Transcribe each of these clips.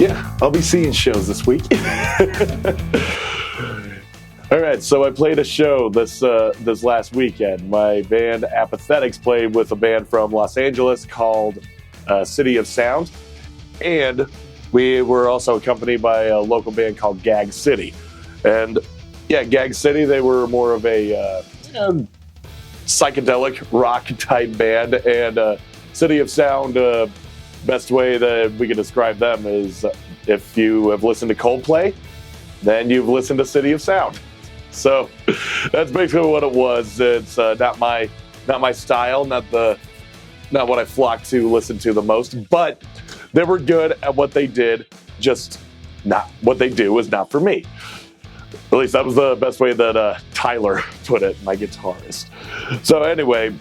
Yeah, I'll be seeing shows this week. All right, so I played a show this last weekend. My band Apathetics played with a band from Los Angeles called City of Sound, and we were also accompanied by a local band called Gag City. And yeah, Gag City, they were more of a psychedelic rock type band, and City of Sound, best way that we could describe them is if you have listened to Coldplay, then you've listened to City of Sound. So that's basically what it was. It's not my style, not what I flock to listen to the most, but they were good at what they did, just not what they do is not for me. At least that was the best way that Tyler put it, my guitarist. So anyway,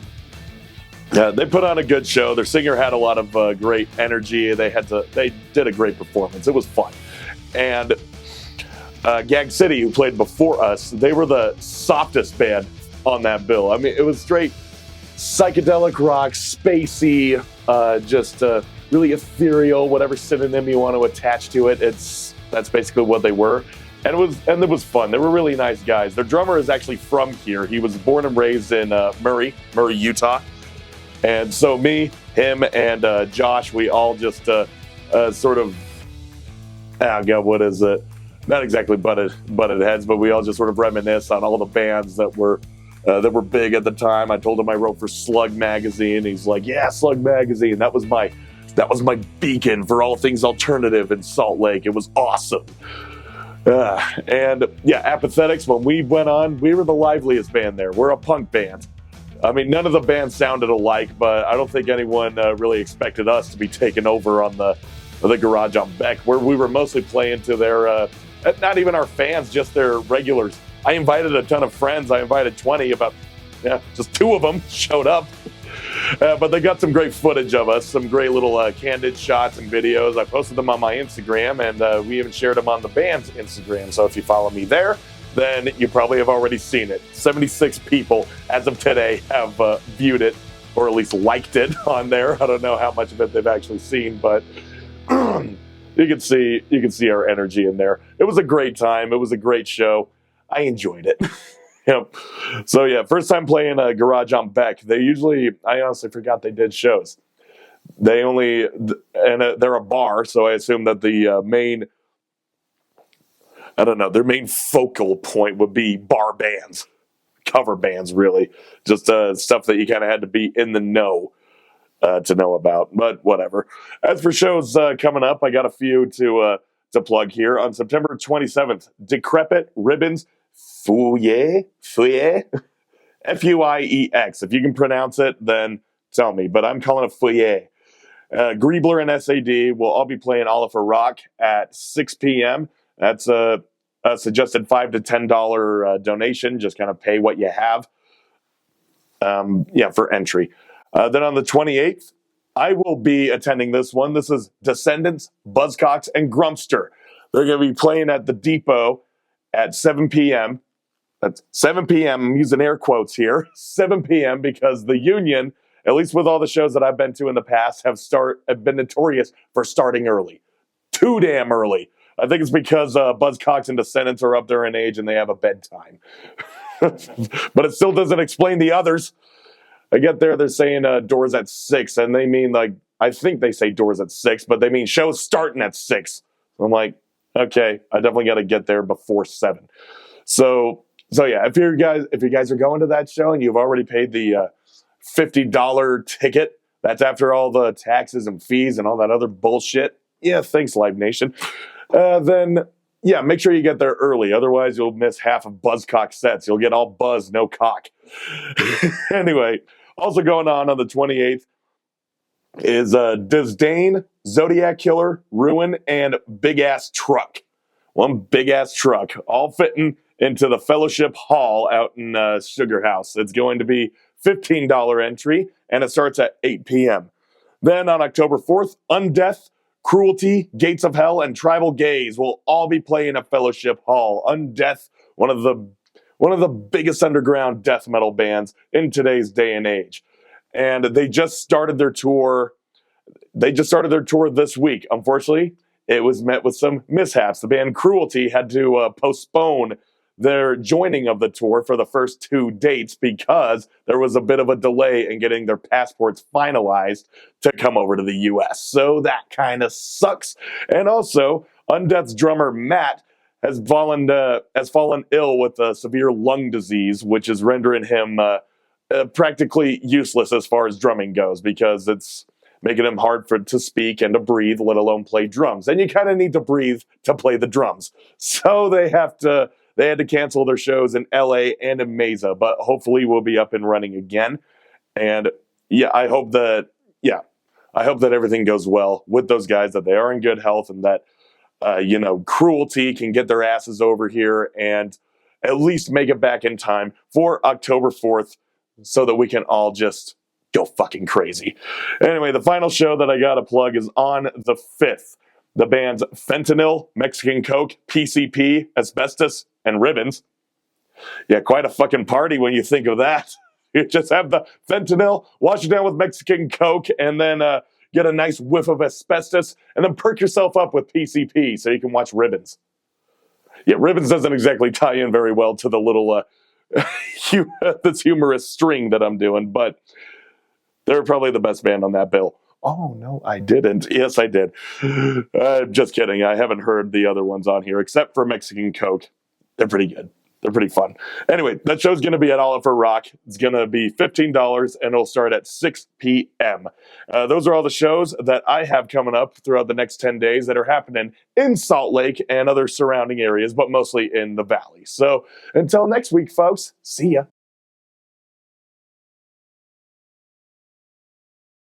they put on a good show. Their singer had a lot of great energy. They did a great performance. It was fun. And Gag City, who played before us, they were the softest band on that bill. I mean, it was straight psychedelic rock, spacey, just really ethereal, whatever synonym you want to attach to it. That's basically what they were. And it was fun. They were really nice guys. Their drummer is actually from here. He was born and raised in Murray, Utah. And so me, him, and Josh, we all just sort of, what is it? Not exactly butted heads, but we all just sort of reminisce on all the bands that were big at the time. I told him I wrote for Slug Magazine. He's like, yeah, Slug Magazine. That was my beacon for all things alternative in Salt Lake. It was awesome. And yeah, Apathetics, when we went on, we were the liveliest band there. We're a punk band. I mean, none of the bands sounded alike, but I don't think anyone really expected us to be taken over on the garage on Beck, where we were mostly playing to their, not even our fans, just their regulars. I invited a ton of friends. I invited 20, just 2 of them showed up. But they got some great footage of us, some great little candid shots and videos. I posted them on my Instagram, and we even shared them on the band's Instagram. So if you follow me there, then you probably have already seen it. 76 people, as of today, have viewed it, or at least liked it on there. I don't know how much of it they've actually seen, but you can see our energy in there. It was a great time. It was a great show. I enjoyed it. Yep. So yeah, first time playing a garage on Beck. I honestly forgot they did shows. They're a bar, so I assume that the their main focal point would be bar bands, cover bands, really. Just stuff that you kind of had to be in the know to know about, but whatever. As for shows coming up, I got a few to plug here. On September 27th, Decrepit Ribbons Fouye, F-U-I-E-X. If you can pronounce it, then tell me, but I'm calling it Fouye. Griebler and SAD will all be playing Oliver Rock at 6 p.m. That's a suggested $5 to $10 donation. Just kind of pay what you have. For entry. Then on the 28th, I will be attending this one. This is Descendants, Buzzcocks, and Grumpster. They're going to be playing at the Depot at 7 p.m. That's 7 p.m. I'm using air quotes here. 7 p.m. because the Union, at least with all the shows that I've been to in the past, have been notorious for starting early. Too damn early. I think it's because Buzzcocks and Descendants are up there in age and they have a bedtime. But it still doesn't explain the others. I get there, they're saying doors at 6, and they mean, I think they say doors at 6, but they mean shows starting at 6. I'm like, okay, I definitely got to get there before 7. So yeah, if you guys are going to that show and you've already paid the $50 ticket, that's after all the taxes and fees and all that other bullshit. Yeah, thanks, Live Nation. Then, yeah, make sure you get there early. Otherwise, you'll miss half of Buzzcock sets. You'll get all buzz, no cock. Anyway, also going on the 28th is Disdain, Zodiac Killer, Ruin, and Big Ass Truck. One big ass truck, all fitting into the Fellowship Hall out in Sugar House. It's going to be $15 entry, and it starts at 8 p.m. Then on October 4th, Undeath, Cruelty, Gates of Hell, and Tribal Gaze will all be playing at Fellowship Hall. Undeath, one of the biggest underground death metal bands in today's day and age. And they just started their tour. This week. Unfortunately, it was met with some mishaps. The band Cruelty had to postpone their joining of the tour for the first 2 dates because there was a bit of a delay in getting their passports finalized to come over to the US. So that kind of sucks. And also, Undeath's drummer Matt has fallen ill with a severe lung disease, which is rendering him practically useless as far as drumming goes, because it's making him hard to speak and to breathe, let alone play drums. And you kind of need to breathe to play the drums. So they had to cancel their shows in LA and in Mesa, but hopefully we'll be up and running again. And I hope that everything goes well with those guys, that they are in good health, and that Cruelty can get their asses over here and at least make it back in time for October 4th so that we can all just go fucking crazy. Anyway, the final show that I got to plug is on the 5th. The bands Fentanyl, Mexican Coke, PCP, Asbestos, and Ribbons. Yeah, quite a fucking party when you think of that. You just have the fentanyl, wash it down with Mexican Coke, and then get a nice whiff of asbestos, and then perk yourself up with PCP so you can watch Ribbons. Yeah, Ribbons doesn't exactly tie in very well to the little this humorous string that I'm doing, but they're probably the best band on that bill. Oh, no, I didn't. Yes, I did. Just kidding. I haven't heard the other ones on here, except for Mexican Coke. They're pretty good. They're pretty fun. Anyway, that show's going to be at All Out for Rock. It's going to be $15, and it'll start at 6 p.m. Those are all the shows that I have coming up throughout the next 10 days that are happening in Salt Lake and other surrounding areas, but mostly in the Valley. So until next week, folks, see ya.